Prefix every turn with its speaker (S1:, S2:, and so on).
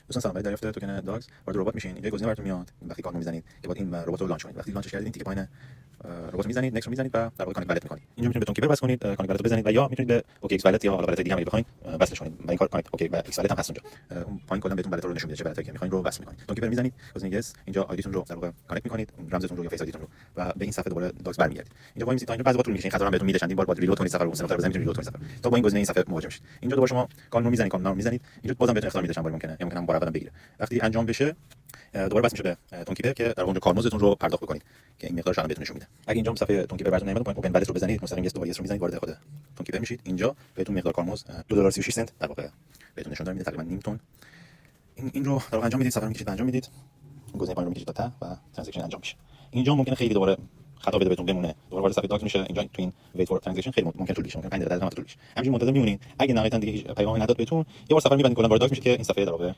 S1: دوستان سلام. برای دریافت توکن داگز وارد ربات میشین. اینجا گزینه براتون میاد وقتی کارو میزنید که باید این ربات رو لانچ کنید. وقتی لانچش کردید این تیک پایین ربات میزنید، نکست رو میزنید و در واقع کانکت والت میکنید. اینجا میتونید به تونکیپر وصل کنید، کانکت والت رو بزنید و یا میتونید به اوکی ایکس والت یا حالا والت دیگه هم بخواید وصلش کنید. و این کار کانکت اوکی و ایکس والت هم هست اونجا. اون پایین کلا بهتون والت رو نشون میده چه والتی که میخواین رو وصل میکنید. تونکیپر میزنید، گزینه یس، اینجا آیدیتون رو در واقع کانکت میکنید، رمزتون رو یا فیس آیدیتون رو و به این صفحه دوباره داگز برمیگردید. اینجا با این تا اینجا بعضی وقت طول میکشه، این خطا رو بهتون میده، چندین بار باید ریلود کنید صفحه رو، 3 نفر بزنید ریلود کنید صفحه تا با این گزینه این صفحه مواجه میشید. اینجا دوباره شما کانون رو میزنید، کانون رو میزنید، اینجا بازم بهتون اختیار میده چند بار ممکنه یا ممکنه بار بگیره. وقتی انجام بشه دوباره بس میشه به تونکیپر که در اونجا کارمزدتون رو پرداخت بکنید که این مقدارش الان بهتون نشون میده. اگه اینجا صفحه تونکیپر براتون نمیاد، پایین اوپن والت رو بزنید، مستقیم یس دوباره یس رو میزنید، وارد خود تونکیپر میشید. اینجا بهتون مقدار کارمزد $2.36 در واقع بهتون نشون میده، تقریبا نیم تن. این رو در واقع انجام میدید، صفحه رو میکشید انجام میدید، گزینه پایین رو میکشید تا ته و ترانزکشن انجام میشه. اینجا ممکنه خیلی دوباره خطا بده بهتون بمونه، دوباره وارد صفحه داگز میشه. اینجا تو این ویت فور ترانزکشن خیلی ممکن طول بکشه، ممکن 5 دقیقه طول بکشه. همینجوری منتظر میمونید. اگه نهایتا دیگه پیام نداد بهتون، یه بار صفحه میبندید، کلا وارد داگز میشه که این صفحه در واقع